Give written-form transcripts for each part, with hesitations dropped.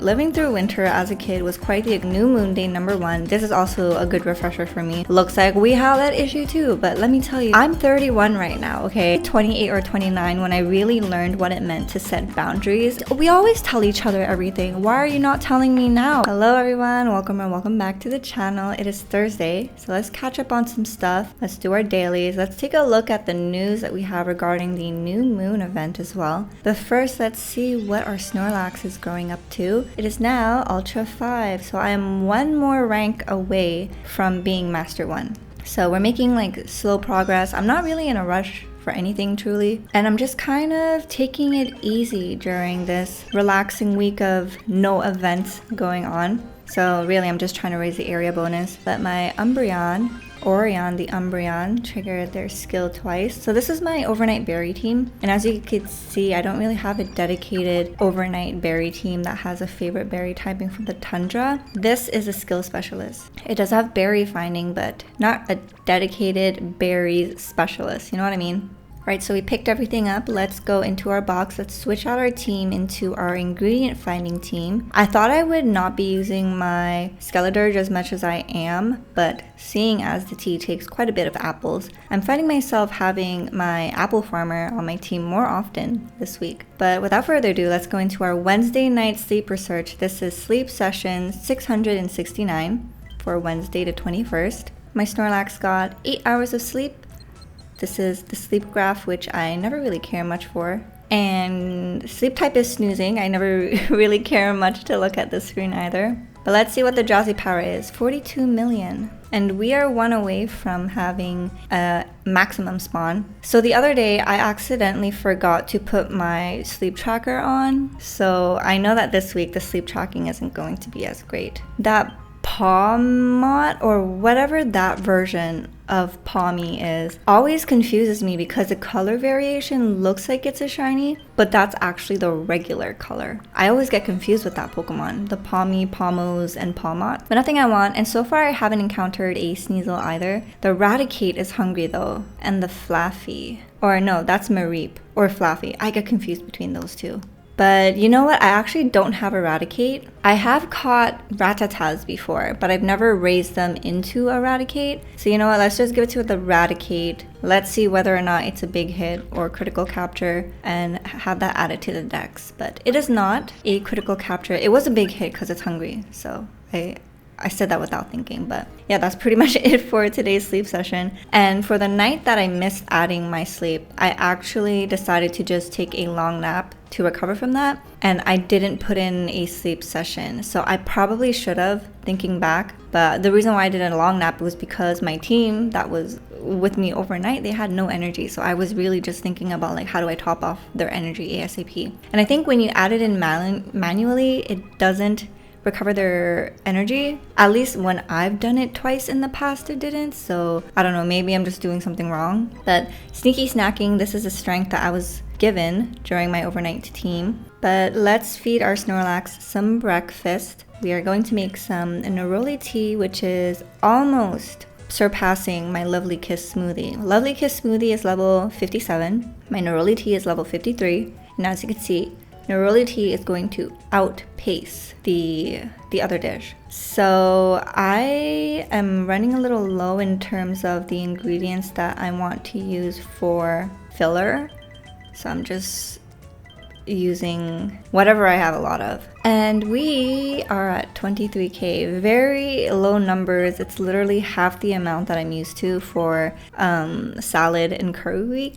Living through winter as a kid was quite the new moon day #1. This is also a good refresher for me. Looks like we have that issue too, but let me tell you, I'm 31 right now, okay? 28 or 29 when I really learned what it meant to set boundaries. We always tell each other everything. Why are you not telling me now? Hello everyone, welcome back to the channel. It is Thursday, so let's catch up on some stuff. Let's do our dailies. Let's take a look at the news that we have regarding the new moon event as well. But first, let's see what our Snorlax is growing up to. It is now Ultra 5, so I am one more rank away from being Master 1. So we're making like slow progress. I'm not really in a rush for anything truly, and I'm just kind of taking it easy during this relaxing week of no events going on. So really I'm just trying to raise the area bonus. But my Orion the Umbreon triggered their skill twice. So this is my overnight berry team, and as you can see, I don't really have a dedicated overnight berry team that has a favorite berry typing from the tundra. This is a skill specialist. It does have berry finding, but not a dedicated berries specialist, you know what I mean? Right, so we picked everything up. Let's go into our box. Let's switch out our team into our ingredient finding team. I thought I would not be using my Skeledirge as much as I am, but seeing as the tea takes quite a bit of apples, I'm finding myself having my apple farmer on my team more often this week. But without further ado, let's go into our Wednesday night sleep research. This is sleep session 669 for Wednesday the 21st. My Snorlax got 8 hours of sleep. This is the sleep graph, which I never really care much for. And sleep type is snoozing. I never really care much to look at the screen either. But let's see what the drowsy power is. 42 million. And we are one away from having a maximum spawn. So the other day, I accidentally forgot to put my sleep tracker on. So I know that this week the sleep tracking isn't going to be as great. That Pommot, or whatever that version of Pommy is, always confuses me because the color variation looks like it's a shiny, but that's actually the regular color. I always get confused with that Pokemon, the Pommy, Pommos, and Pommot. But nothing I want, and so far I haven't encountered a Sneasel either. The Raticate is hungry though, and the Flaffy. Or no, that's Mareep, or Flaffy. I get confused between those two. But you know what? I actually don't have Eradicate. I have caught Rattatas before, but I've never raised them into Eradicate. So you know what? Let's just give it to the Eradicate. Let's see whether or not it's a big hit or critical capture and have that added to the dex. But it is not a critical capture. It was a big hit because it's hungry. So I said that without thinking, but yeah, that's pretty much it for today's sleep session. And for the night that I missed adding my sleep, I actually decided to just take a long nap to recover from that, and I didn't put in a sleep session. So I probably should have, thinking back, but the reason why I did a long nap was because my team that was with me overnight, they had no energy. So I was really just thinking about like, how do I top off their energy ASAP? And I think when you add it in manually, it doesn't recover their energy. At least when I've done it twice in the past, it didn't. So I don't know, maybe I'm just doing something wrong. But sneaky snacking, this is a strength that I was given during my overnight team. But let's feed our Snorlax some breakfast. We are going to make some neroli tea, which is almost surpassing my Lovely Kiss smoothie. Lovely Kiss smoothie is level 57. My neroli tea is level 53. And as you can see, neroli tea is going to outpace the other dish. So I am running a little low in terms of the ingredients that I want to use for filler. So I'm just using whatever I have a lot of. And we are at 23k, very low numbers. It's literally half the amount that I'm used to for salad and curry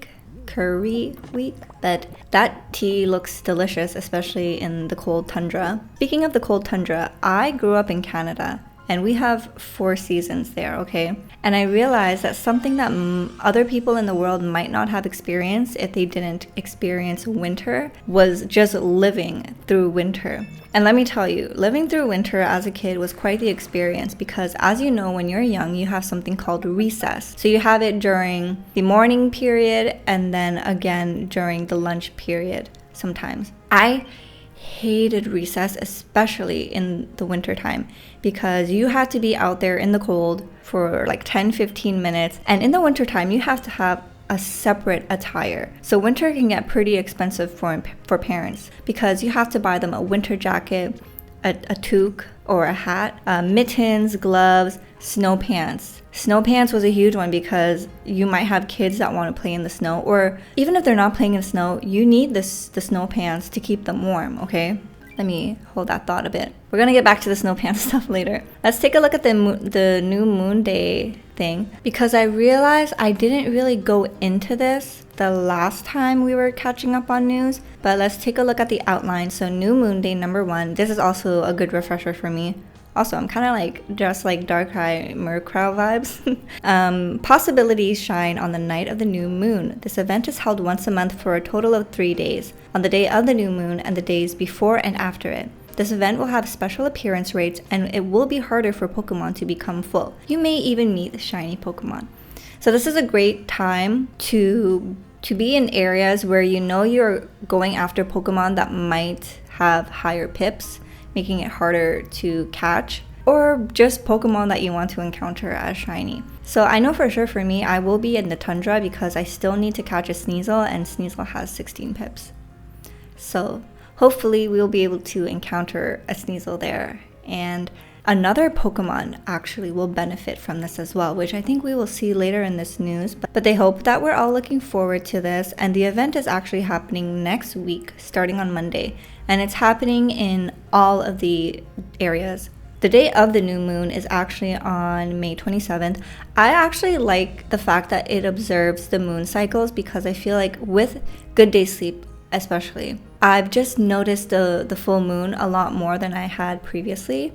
week. But that tea looks delicious, especially in the cold tundra. Speaking of the cold tundra, I grew up in Canada and we have 4 seasons there, okay? And I realized that something that other people in the world might not have experienced if they didn't experience winter was just living through winter. And let me tell you, living through winter as a kid was quite the experience because, as you know, when you're young, you have something called recess. So you have it during the morning period and then again during the lunch period sometimes. I hated recess, especially in the winter time, because you had to be out there in the cold for like 10-15 minutes, and in the winter time you have to have a separate attire. So winter can get pretty expensive for parents because you have to buy them a winter jacket, a toque or a hat, mittens, gloves, snow pants. Snow pants was a huge one because you might have kids that want to play in the snow, or even if they're not playing in the snow, you need the snow pants to keep them warm, okay? Let me hold that thought a bit. We're gonna get back to the snow pants stuff later. Let's take a look at the new moon day thing, because I realized I didn't really go into this the last time we were catching up on news, but let's take a look at the outline. So new moon day number 1. This is also a good refresher for me. Also, I'm kind of like dressed like Darkrai Murkrow vibes. Possibilities shine on the night of the new moon. This event is held once a month for a total of 3 days, on the day of the new moon and the days before and after it. This event will have special appearance rates, and it will be harder for Pokemon to become full. You may even meet shiny Pokemon. So this is a great time to be in areas where you know you're going after Pokemon that might have higher pips, making it harder to catch, or just Pokemon that you want to encounter as shiny. So I know for sure for me, I will be in the tundra because I still need to catch a Sneasel, and Sneasel has 16 pips. So hopefully we'll be able to encounter a Sneasel there. And another Pokemon actually will benefit from this as well, which I think we will see later in this news. But they hope that we're all looking forward to this, and the event is actually happening next week, starting on Monday. And it's happening in all of the areas. The day of the new moon is actually on May 27th. I actually like the fact that it observes the moon cycles, because I feel like with Good Day Sleep especially, I've just noticed the full moon a lot more than I had previously.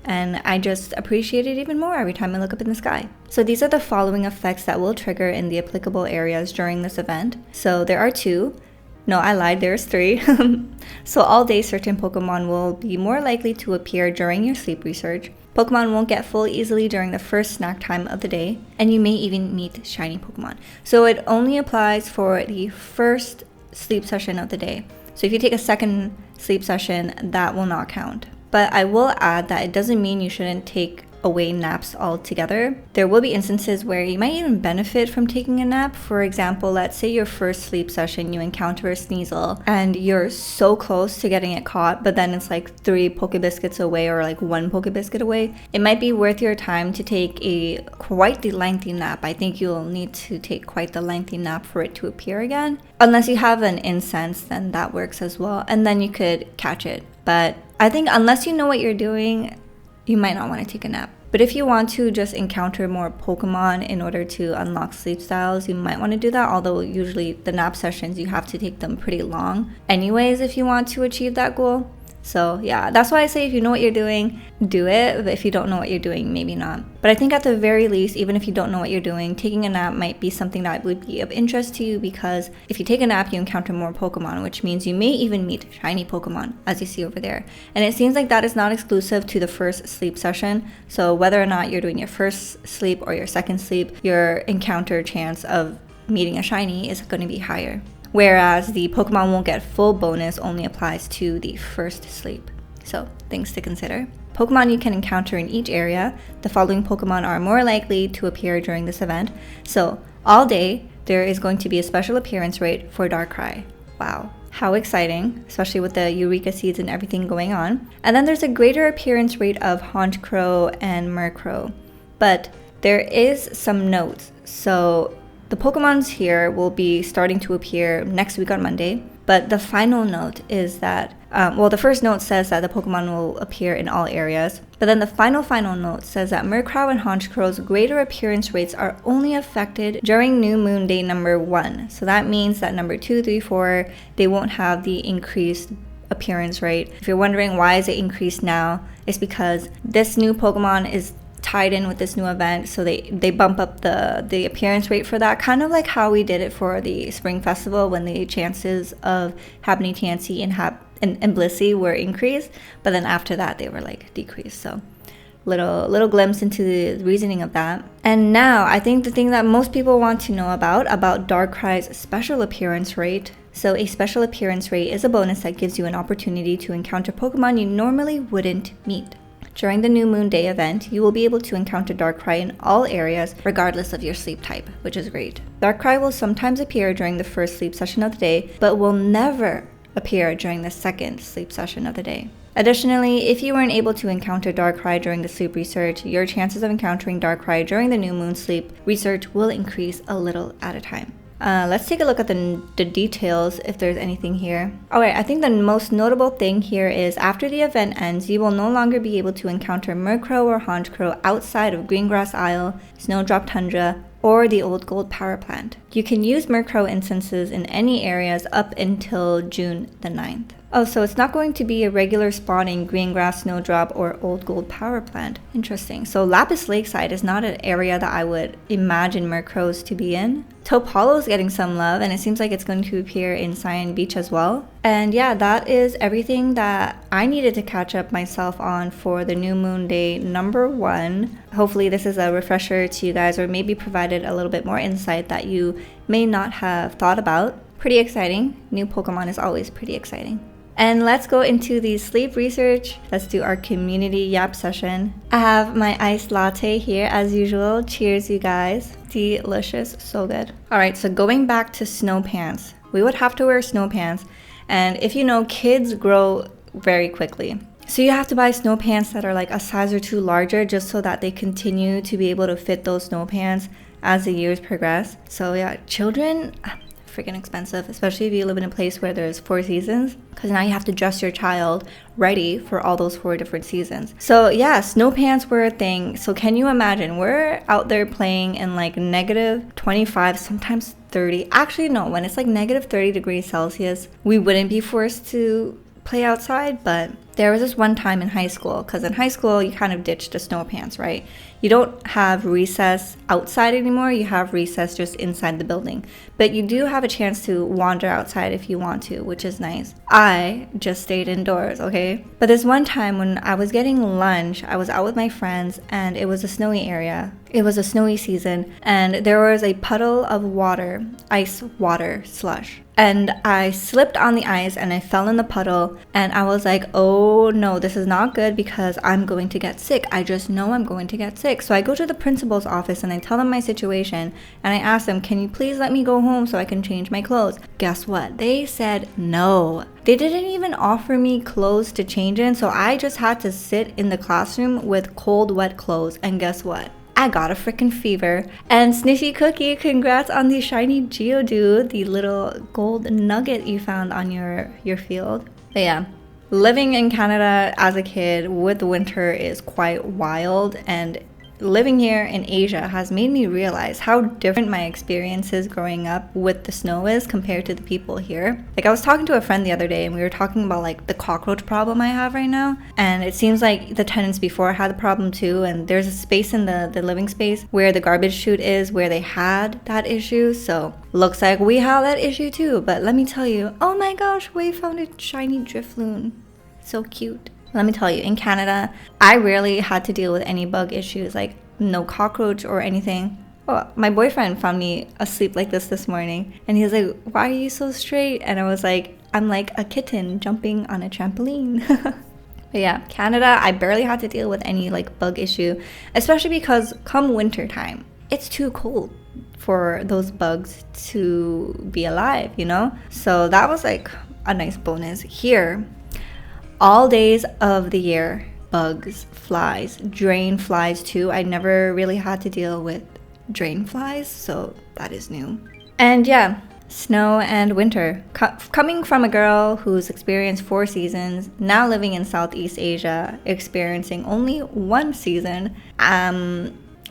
And I just appreciate it even more every time I look up in the sky. So these are the following effects that will trigger in the applicable areas during this event. So there are 2. No, I lied, there's 3. So all day certain Pokemon will be more likely to appear during your sleep research. Pokemon won't get full easily during the first snack time of the day, and you may even meet shiny Pokemon. So it only applies for the first sleep session of the day. So if you take a second sleep session, that will not count. But I will add that it doesn't mean you shouldn't take away naps altogether. There will be instances where you might even benefit from taking a nap. For example, let's say your first sleep session, you encounter a Sneasel and you're so close to getting it caught, but then it's like 3 Pokebiscuits away or like 1 Pokebiscuit away. It might be worth your time to take quite the lengthy nap. I think you'll need to take quite the lengthy nap for it to appear again. Unless you have an incense, then that works as well. And then you could catch it. But I think unless you know what you're doing, you might not want to take a nap. But if you want to just encounter more Pokemon in order to unlock sleep styles, you might want to do that. Although usually the nap sessions, you have to take them pretty long anyways if you want to achieve that goal. So yeah, that's why I say if you know what you're doing, do it. But if you don't know what you're doing, maybe not. But I think at the very least, even if you don't know what you're doing, taking a nap might be something that would be of interest to you, because if you take a nap, you encounter more Pokemon, which means you may even meet shiny Pokemon, as you see over there. And it seems like that is not exclusive to the first sleep session. So whether or not you're doing your first sleep or your second sleep, your encounter chance of meeting a shiny is going to be higher. Whereas the Pokemon won't get full bonus only applies to the first sleep. So things to consider. Pokemon you can encounter in each area. The following Pokemon are more likely to appear during this event. So all day, there is going to be a special appearance rate for Darkrai. Wow, how exciting, especially with the Eureka seeds and everything going on. And then there's a greater appearance rate of Honchkrow and Murkrow. But there is some notes. So the Pokemons here will be starting to appear next week on Monday, but the final note is that, the first note says that the Pokemon will appear in all areas, but then the final note says that Murkrow and Honchkrow's greater appearance rates are only affected during New Moon Day number 1. So that means that number 2, 3, 4, they won't have the increased appearance rate. If you're wondering why is it increased now, it's because this new Pokemon is tied in with this new event, so they bump up the appearance rate for that, kind of like how we did it for the Spring Festival when the chances of happening TNC and Blissey were increased, but then after that they were like decreased. So little glimpse into the reasoning of that. And now I think the thing that most people want to know about Darkrai's special appearance rate. So a special appearance rate is a bonus that gives you an opportunity to encounter Pokemon you normally wouldn't meet. During the New Moon Day event, you will be able to encounter Darkrai in all areas, regardless of your sleep type, which is great. Darkrai will sometimes appear during the first sleep session of the day, but will never appear during the second sleep session of the day. Additionally, if you weren't able to encounter darkrai during the sleep research, your chances of encountering darkrai during the new moon sleep research will increase a little at a time. Let's take a look at the details if there's anything here. Alright, I think the most notable thing here is after the event ends, you will no longer be able to encounter Murkrow or Honchkrow outside of Greengrass Isle, Snowdrop Tundra, or the Old Gold Power Plant. You can use Murkrow instances in any areas up until June the 9th. Oh, so it's not going to be a regular spawning Greengrass, Snowdrop, or Old Gold Power Plant. Interesting. So Lapis Lakeside is not an area that I would imagine Murkrows to be in. Taupe Hollow is getting some love, and it seems like it's going to appear in Cyan Beach as well. And yeah, that is everything that I needed to catch up myself on for the New Moon Day number 1. Hopefully this is a refresher to you guys, or maybe provided a little bit more insight that you may not have thought about. Pretty exciting. New Pokemon is always pretty exciting. And let's go into the sleep research. Let's do our community yap session. I have my iced latte here as usual. Cheers, you guys. Delicious, so good. All right, so going back to snow pants. We would have to wear snow pants. And if you know, kids grow very quickly. So you have to buy snow pants that are like a size or 2 larger just so that they continue to be able to fit those snow pants as the years progress. So yeah, children, freaking expensive, especially if you live in a place where there's 4 seasons, because now you have to dress your child ready for all those 4 different seasons. So yeah, snow pants were a thing. So can you imagine, we're out there playing in like negative 25, sometimes 30. Actually no, when it's like negative 30 degrees Celsius, we wouldn't be forced to play outside. But there was this one time in high school, because in high school you kind of ditched the snow pants, right? You don't have recess outside anymore, you have recess just inside the building. But you do have a chance to wander outside if you want to, which is nice. I just stayed indoors, okay? But this one time when I was getting lunch, I was out with my friends and it was a snowy area. It was a snowy season and there was a puddle of water, ice water slush. And I slipped on the ice and I fell in the puddle and I was like, oh no, this is not good because I'm going to get sick. I just know I'm going to get sick. So I go to the principal's office and I tell them my situation and I ask them, can you please let me go home so I can change my clothes? Guess what? They said no. They didn't even offer me clothes to change in, so I just had to sit in the classroom with cold, wet clothes. And guess what? I got a freaking fever. And Sniffy Cookie, congrats on the shiny Geodude, the little gold nugget you found on your field. But yeah, living in Canada as a kid with winter is quite wild, and living here in Asia has made me realize how different my experiences growing up with the snow is compared to the people here. Like I was talking to a friend the other day and we were talking about like the cockroach problem I have right now, and it seems like the tenants before had the problem too, and there's a space in the living space where the garbage chute is where they had that issue. So looks like we have that issue too. But let me tell you, oh my gosh, we found a shiny Drifloon. So cute. Let me tell you, in Canada, I rarely had to deal with any bug issues, like no cockroach or anything. Oh, my boyfriend found me asleep like this morning, and he was like, why are you so straight? And I was like, I'm like a kitten jumping on a trampoline. But yeah, Canada, I barely had to deal with any like bug issue, especially because come winter time, it's too cold for those bugs to be alive, you know? So that was like a nice bonus. Here, all days of the year, bugs, flies, drain flies too. I never really had to deal with drain flies, so that is new. And yeah, snow and winter. Coming from a girl who's experienced 4 seasons, now living in Southeast Asia, experiencing only 1 season,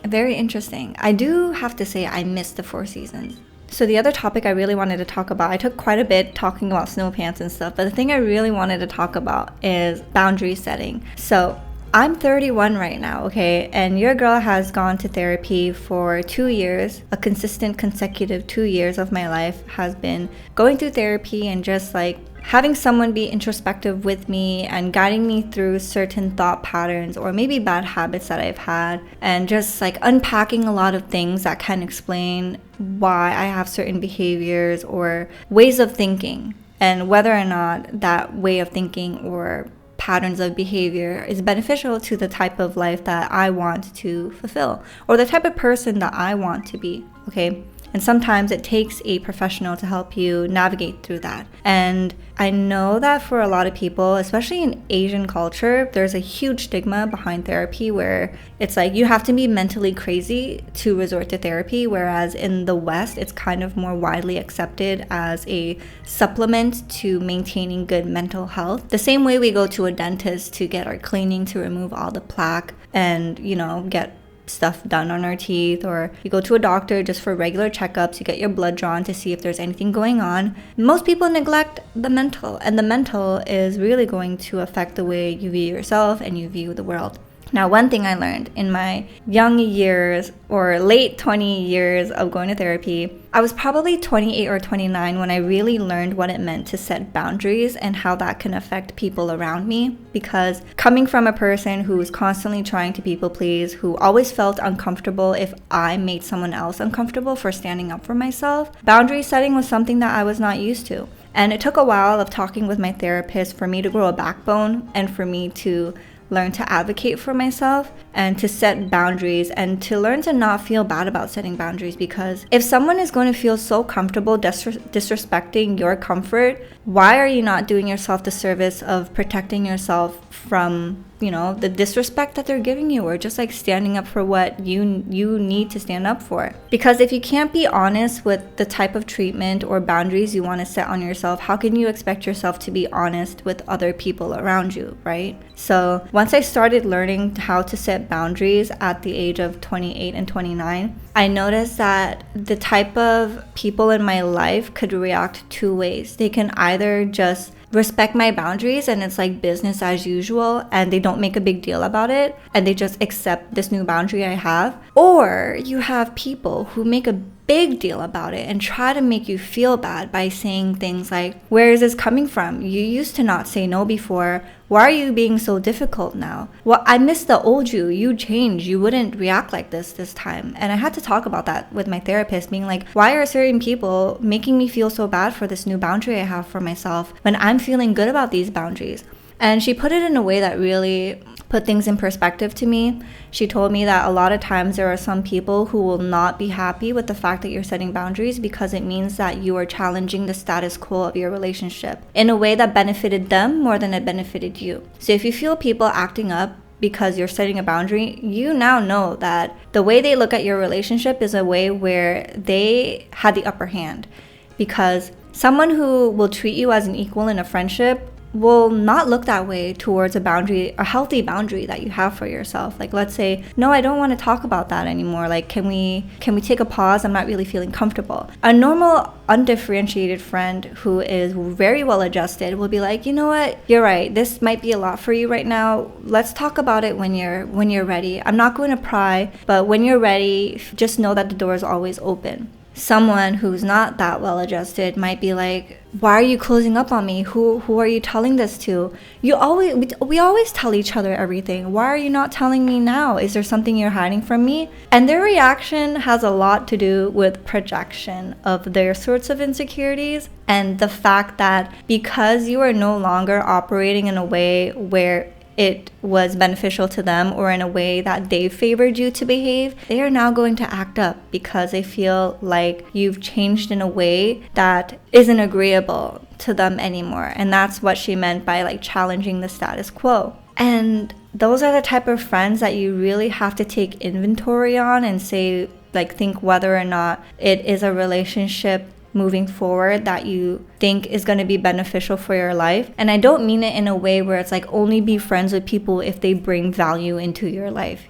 very interesting. I do have to say I missed the 4 seasons. So the other topic I really wanted to talk about, I took quite a bit talking about snow pants and stuff, but the thing I really wanted to talk about is boundary setting. So I'm 31 right now, okay? And your girl has gone to therapy for 2 years. A consistent consecutive 2 years of my life has been going through therapy and just like having someone be introspective with me and guiding me through certain thought patterns or maybe bad habits that I've had, and just like unpacking a lot of things that can explain why I have certain behaviors or ways of thinking, and whether or not that way of thinking or patterns of behavior is beneficial to the type of life that I want to fulfill or the type of person that I want to be, okay? And sometimes it takes a professional to help you navigate through that. And I know that for a lot of people, especially in Asian culture, there's a huge stigma behind therapy where it's like you have to be mentally crazy to resort to therapy, whereas in the West, it's kind of more widely accepted as a supplement to maintaining good mental health. The same way we go to a dentist to get our cleaning to remove all the plaque and, get stuff done on our teeth, or you go to a doctor just for regular checkups, you get your blood drawn to see if there's anything going on. Most people neglect the mental, and the mental is really going to affect the way you view yourself and you view the world. Now, one thing I learned in my young years or late 20 years of going to therapy, I was probably 28 or 29 when I really learned what it meant to set boundaries and how that can affect people around me. Because coming from a person who was constantly trying to people please, who always felt uncomfortable if I made someone else uncomfortable for standing up for myself, boundary setting was something that I was not used to. And it took a while of talking with my therapist for me to grow a backbone and for me to learn to advocate for myself and to set boundaries and to learn to not feel bad about setting boundaries. Because if someone is going to feel so comfortable disrespecting your comfort, why are you not doing yourself the service of protecting yourself from the disrespect that they're giving you, or just like standing up for what you need to stand up for? Because if you can't be honest with the type of treatment or boundaries you want to set on yourself, how can you expect yourself to be honest with other people around you, right? So once I started learning how to set boundaries at the age of 28 and 29, I noticed that the type of people in my life could react two ways. They can either just respect my boundaries and it's like business as usual and they don't make a big deal about it and they just accept this new boundary I have. Or you have people who make a big deal about it and try to make you feel bad by saying things like, where is this coming from? You used to not say no before. Why are you being so difficult now? Well, I miss the old you. You changed. You wouldn't react like this time. And I had to talk about that with my therapist, being like, why are certain people making me feel so bad for this new boundary I have for myself when I'm feeling good about these boundaries? And she put it in a way that really put things in perspective to me. She told me that a lot of times there are some people who will not be happy with the fact that you're setting boundaries because it means that you are challenging the status quo of your relationship in a way that benefited them more than it benefited you. So if you feel people acting up because you're setting a boundary, you now know that the way they look at your relationship is a way where they had the upper hand. Because someone who will treat you as an equal in a friendship will not look that way towards a boundary, a healthy boundary that you have for yourself. Like, let's say, no, I don't want to talk about that anymore. Like, can we take a pause? I'm not really feeling comfortable. A normal, undifferentiated friend who is very well adjusted will be like, you know what? You're right. This might be a lot for you right now. Let's talk about it when you're ready. I'm not going to pry, but when you're ready, just know that the door is always open. Someone who's not that well adjusted might be like, why are you closing up on me? Who are you telling this to? We always tell each other everything. Why are you not telling me now? Is there something you're hiding from me? And their reaction has a lot to do with projection of their sorts of insecurities and the fact that because you are no longer operating in a way where it was beneficial to them or in a way that they favored you to behave, they are now going to act up because they feel like you've changed in a way that isn't agreeable to them anymore. And that's what she meant by like challenging the status quo. And those are the type of friends that you really have to take inventory on and say, like, think whether or not it is a relationship moving forward that you think is going to be beneficial for your life. And I don't mean it in a way where it's like only be friends with people if they bring value into your life,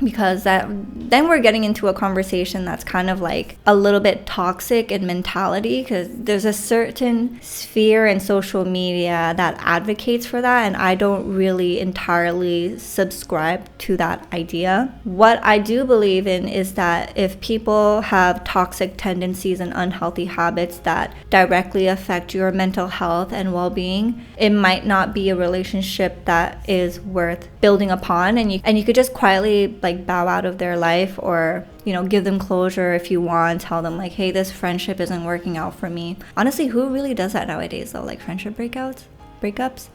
because then we're getting into a conversation that's kind of like a little bit toxic in mentality, because there's a certain sphere in social media that advocates for that, and I don't really entirely subscribe to that idea. What I do believe in is that if people have toxic tendencies and unhealthy habits that directly affect your mental health and well-being, it might not be a relationship that is worth building upon, and you could just quietly like bow out of their life, or give them closure if you want, tell them like, hey, this friendship isn't working out for me. Honestly, who really does that nowadays though? Like friendship breakups?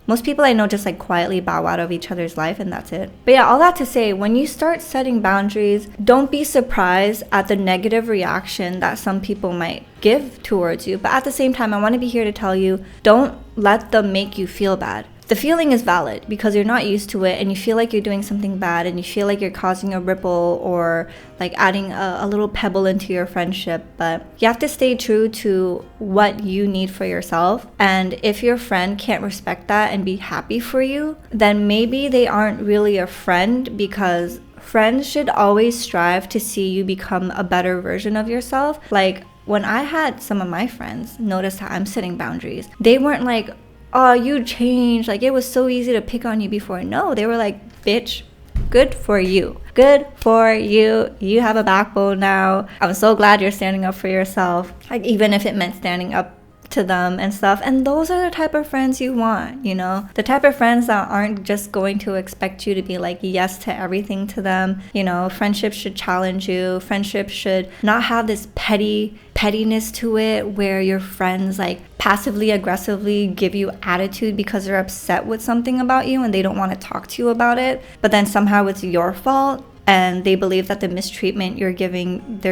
Most people I know just like quietly bow out of each other's life and that's it. But yeah, all that to say, when you start setting boundaries, don't be surprised at the negative reaction that some people might give towards you. But at the same time, I want to be here to tell you, don't let them make you feel bad. The feeling is valid because you're not used to it and you feel like you're doing something bad and you feel like you're causing a ripple or like adding a little pebble into your friendship. But you have to stay true to what you need for yourself. And if your friend can't respect that and be happy for you, then maybe they aren't really a friend, because friends should always strive to see you become a better version of yourself. Like when I had some of my friends notice how I'm setting boundaries, they weren't like, oh, you changed, like it was so easy to pick on you before. No, they were like, bitch, good for you. Good for you. You have a backbone now. I'm so glad you're standing up for yourself. Like even if it meant standing up to them and stuff. And those are the type of friends you want, you know, the type of friends that aren't just going to expect you to be like yes to everything to them. You know, friendships should challenge you. Friendships should not have this pettiness to it where your friends like passively aggressively give you attitude because they're upset with something about you and they don't want to talk to you about it, but then somehow it's your fault and they believe that the mistreatment they're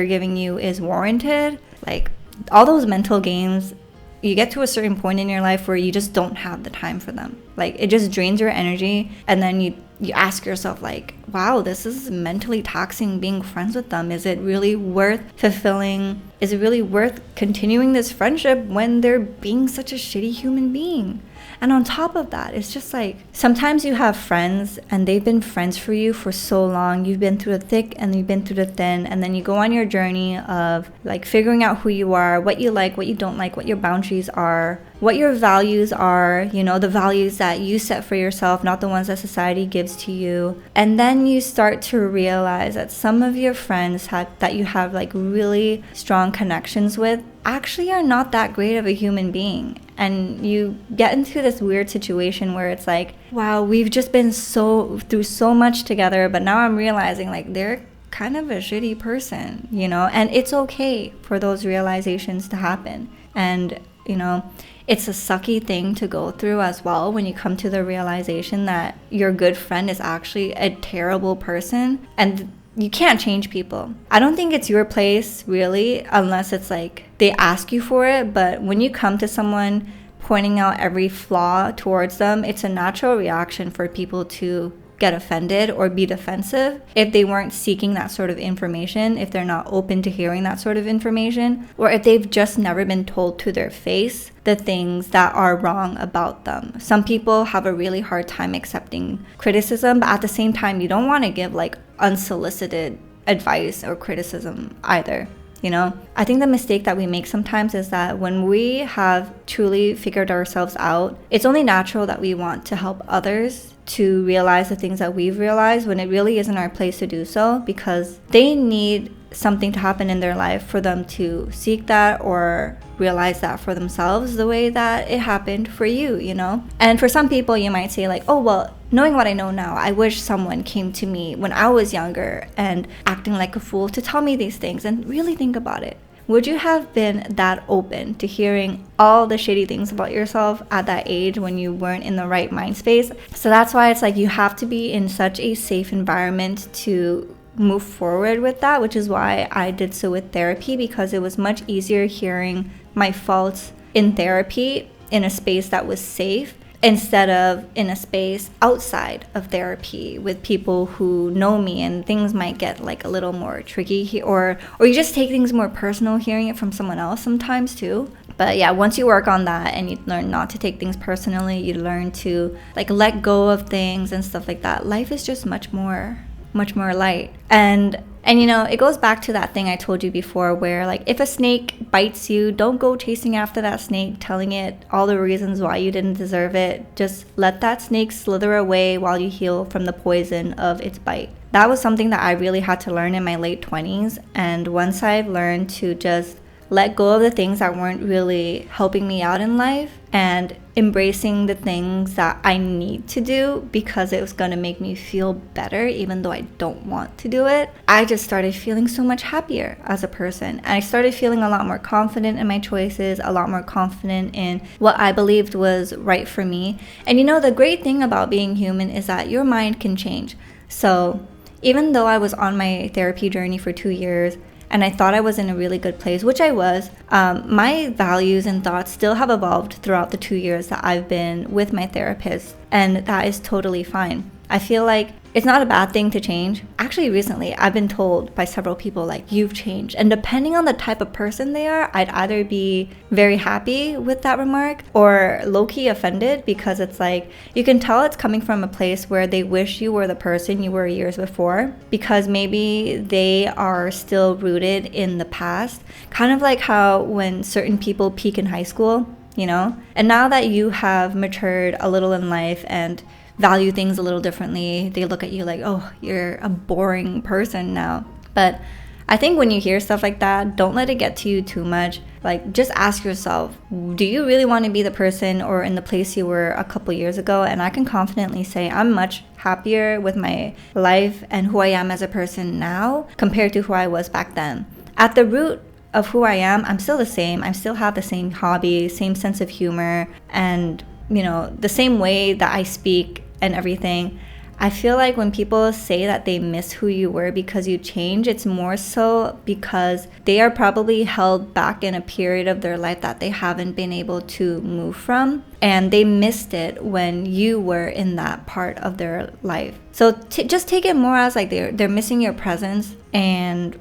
giving you is warranted. Like all those mental games, you get to a certain point in your life where you just don't have the time for them. Like it just drains your energy, and then you ask yourself like, wow, this is mentally taxing being friends with them. Is it really worth fulfilling? Is it really worth continuing this friendship when they're being such a shitty human being? And on top of that, it's just like sometimes you have friends and they've been friends for you for so long. You've been through the thick and you've been through the thin, and then you go on your journey of like figuring out who you are, what you like, what you don't like, what your boundaries are, what your values are, you know, the values that you set for yourself, not the ones that society gives to you. And then you start to realize that some of your friends that you have like really strong connections with actually are not that great of a human being. And you get into this weird situation where it's like, wow, we've just been through so much together, but now I'm realizing like they're kind of a shitty person, you know. And it's okay for those realizations to happen. And you know, it's a sucky thing to go through as well when you come to the realization that your good friend is actually a terrible person. And you can't change people. I don't think it's your place really, unless it's like they ask you for it. But when you come to someone pointing out every flaw towards them, it's a natural reaction for people to get offended or be defensive if they weren't seeking that sort of information, if they're not open to hearing that sort of information, or if they've just never been told to their face the things that are wrong about them. Some people have a really hard time accepting criticism, but at the same time, you don't want to give like unsolicited advice or criticism either. You know, I think the mistake that we make sometimes is that when we have truly figured ourselves out, it's only natural that we want to help others to realize the things that we've realized when it really isn't our place to do so, because they need something to happen in their life for them to seek that or realize that for themselves the way that it happened for you, you know? And for some people, you might say like, oh, well, knowing what I know now, I wish someone came to me when I was younger and acting like a fool to tell me these things. And really think about it. Would you have been that open to hearing all the shitty things about yourself at that age when you weren't in the right mind space? So that's why it's like you have to be in such a safe environment to move forward with that, which is why I did so with therapy, because it was much easier hearing my faults in therapy in a space that was safe instead of in a space outside of therapy with people who know me, and things might get like a little more tricky or you just take things more personal hearing it from someone else sometimes too. But yeah, once you work on that and you learn not to take things personally, you learn to like let go of things and stuff like that, life is just much more light. And you know, it goes back to that thing I told you before where like if a snake bites you, don't go chasing after that snake, telling it all the reasons why you didn't deserve it. Just let that snake slither away while you heal from the poison of its bite. That was something that I really had to learn in my late 20s. And once I've learned to just let go of the things that weren't really helping me out in life and embracing the things that I need to do because it was going to make me feel better even though I don't want to do it, I just started feeling so much happier as a person. And I started feeling a lot more confident in my choices, a lot more confident in what I believed was right for me. And the great thing about being human is that your mind can change. So even though I was on my therapy journey for 2 years, and I thought I was in a really good place, which I was, my values and thoughts still have evolved throughout the 2 years that I've been with my therapist, and that is totally fine. I feel like it's not a bad thing to change. Actually, recently, I've been told by several people, like, you've changed. And depending on the type of person they are, I'd either be very happy with that remark or low-key offended, because it's like, you can tell it's coming from a place where they wish you were the person you were years before, because maybe they are still rooted in the past. Kind of like how when certain people peak in high school, And now that you have matured a little in life and value things a little differently, they look at you like, oh, you're a boring person now. But I think when you hear stuff like that, don't let it get to you too much. Like, just ask yourself, do you really want to be the person or in the place you were a couple years ago? And I can confidently say I'm much happier with my life and who I am as a person now compared to who I was back then. At the root of who I am, I'm still the same. I still have the same hobbies, same sense of humor, and the same way that I speak and everything. I feel like when people say that they miss who you were because you change, it's more so because they are probably held back in a period of their life that they haven't been able to move from, and they missed it when you were in that part of their life. So just take it more as like they're missing your presence, and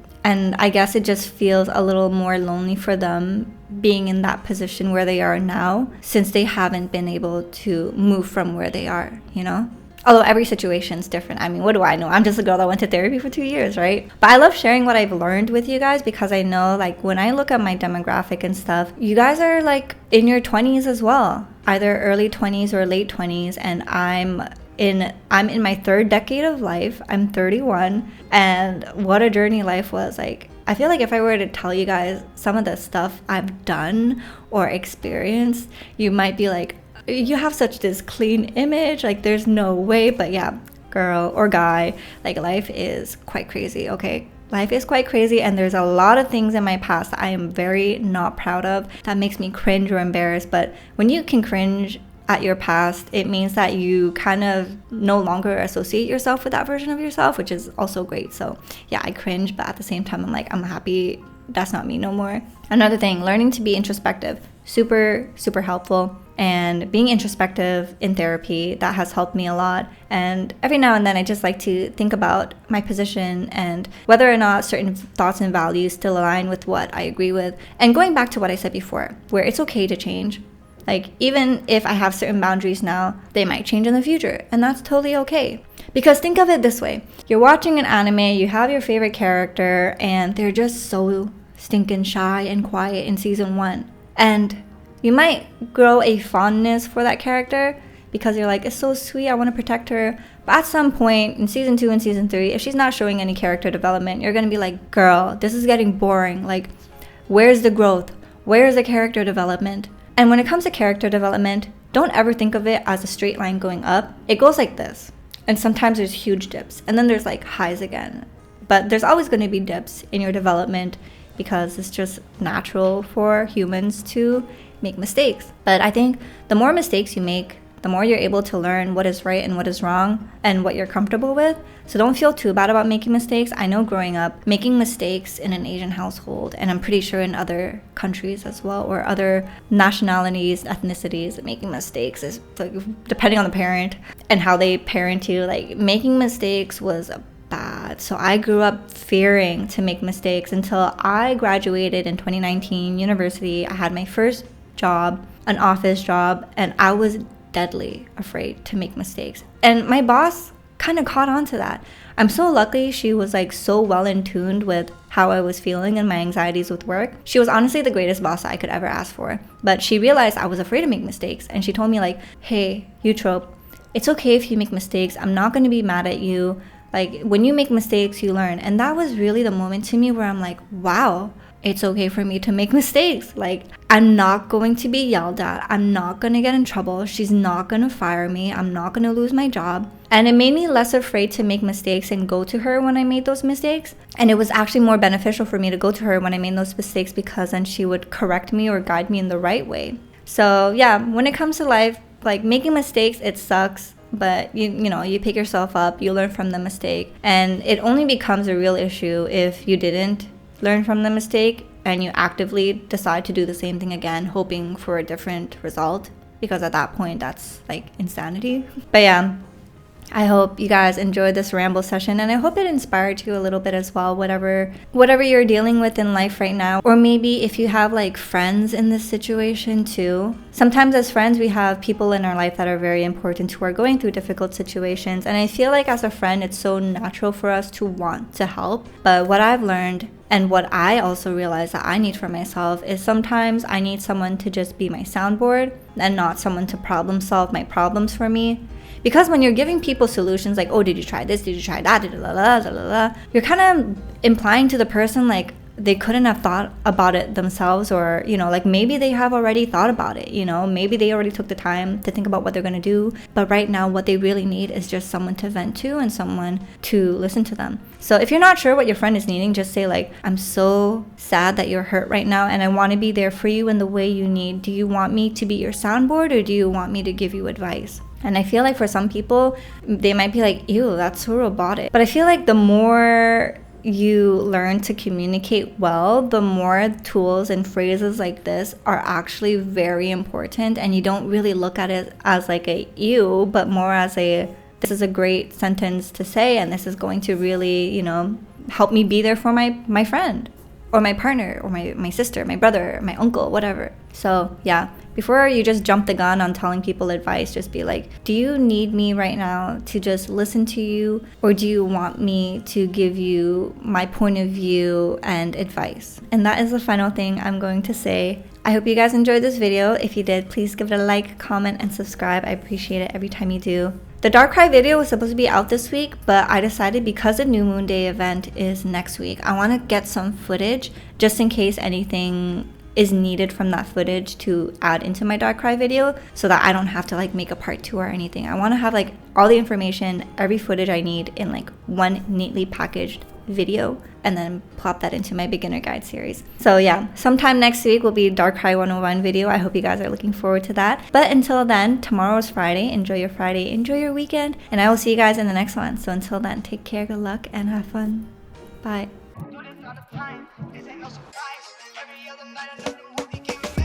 I guess it just feels a little more lonely for them being in that position where they are now, since they haven't been able to move from where they are, Although every situation is different. I mean, what do I know? I'm just a girl that went to therapy for 2 years, right? But I love sharing what I've learned with you guys, because I know, like, when I look at my demographic and stuff, you guys are like in your 20s as well, either early 20s or late 20s, and I'm in my third decade of life. I'm 31, and what a journey life was. Like, I feel like if I were to tell you guys some of the stuff I've done or experienced, you might be like, you have such this clean image, like there's no way. But yeah, girl or guy, like, life is quite crazy, okay? Life is quite crazy, and there's a lot of things in my past that I am very not proud of that makes me cringe or embarrassed. But when you can cringe at your past, it means that you kind of no longer associate yourself with that version of yourself, which is also great. So yeah, I cringe, but at the same time, I'm like, I'm happy that's not me no more. Another thing, learning to be introspective, super, super helpful. And being introspective in therapy, that has helped me a lot. And every now and then I just like to think about my position and whether or not certain thoughts and values still align with what I agree with. And going back to what I said before, where it's okay to change. Like, even if I have certain boundaries now, they might change in the future, and that's totally okay. Because think of it this way, you're watching an anime, you have your favorite character, and they're just so stinking shy and quiet in season 1. And you might grow a fondness for that character because you're like, it's so sweet, I want to protect her. But at some point in season 2 and season 3, if she's not showing any character development, you're going to be like, girl, this is getting boring. Like, where's the growth? Where's the character development? And when it comes to character development, don't ever think of it as a straight line going up. It goes like this. And sometimes there's huge dips. And then there's like highs again. But there's always going to be dips in your development because it's just natural for humans to make mistakes. But I think the more mistakes you make, the more you're able to learn what is right and what is wrong and what you're comfortable with. So don't feel too bad about making mistakes. I know growing up, making mistakes in an Asian household, and I'm pretty sure in other countries as well, or other nationalities, ethnicities, making mistakes is like, depending on the parent and how they parent you, like, making mistakes was bad. So I grew up fearing to make mistakes until I graduated in 2019 university. I had my first job, an office job, and I was deadly afraid to make mistakes. And my boss kind of caught on to that. I'm so lucky she was like so well in tuned with how I was feeling and my anxieties with work. She was honestly the greatest boss I could ever ask for. But she realized I was afraid to make mistakes, and she told me like, hey, Eutrope, it's okay if you make mistakes. I'm not going to be mad at you. Like, when you make mistakes, you learn. And that was really the moment to me where I'm like, wow, It's okay for me to make mistakes. Like, I'm not going to be yelled at. I'm not going to get in trouble. She's not going to fire me. I'm not going to lose my job. And it made me less afraid to make mistakes and go to her when I made those mistakes. And it was actually more beneficial for me to go to her when I made those mistakes, because then she would correct me or guide me in the right way. So yeah, when it comes to life, like, making mistakes, it sucks. But you know, you pick yourself up, you learn from the mistake. And it only becomes a real issue if you didn't learn from the mistake and you actively decide to do the same thing again, hoping for a different result, because at that point that's like insanity. But yeah, I hope you guys enjoyed this ramble session, and I hope it inspired you a little bit as well, whatever you're dealing with in life right now. Or maybe if you have like friends in this situation too. Sometimes as friends, we have people in our life that are very important who are going through difficult situations, and I feel like as a friend, it's so natural for us to want to help. But what I've learned, and what I also realize that I need for myself, is sometimes I need someone to just be my soundboard and not someone to problem solve my problems for me. Because when you're giving people solutions like, oh, did you try this? Did you try that? You're kind of implying to the person like they couldn't have thought about it themselves, or, you know, like maybe they have already thought about it, you know, maybe they already took the time to think about what they're going to do. But right now, what they really need is just someone to vent to and someone to listen to them. So if you're not sure what your friend is needing, just say like, I'm so sad that you're hurt right now, and I want to be there for you in the way you need. Do you want me to be your soundboard, or do you want me to give you advice? And I feel like for some people, they might be like, ew, that's so robotic. But I feel like the more you learn to communicate well, the more tools and phrases like this are actually very important. And you don't really look at it as like a ew, but more as a, this is a great sentence to say, and this is going to really, you know, help me be there for my friend or my partner or my sister, my brother, my uncle, whatever. So yeah, before you just jump the gun on telling people advice, just be like, do you need me right now to just listen to you, or do you want me to give you my point of view and advice? And that is the final thing I'm going to say. I hope you guys enjoyed this video. If you did, please give it a like, comment, and subscribe. I appreciate it every time you do. The Darkrai video was supposed to be out this week, but I decided because the New Moon Day event is next week, I want to get some footage just in case anything is needed from that footage to add into my Darkrai video, so that I don't have to like make a part 2 or anything. I want to have like all the information, every footage I need in like one neatly packaged video, and then plop that into my beginner guide series. So yeah, sometime next week will be Darkrai 101 video. I hope you guys are looking forward to that. But until then, tomorrow is Friday. Enjoy your Friday, enjoy your weekend, and I will see you guys in the next one. So until then, take care, good luck, and have fun. Bye. Every other night I know the movie gave me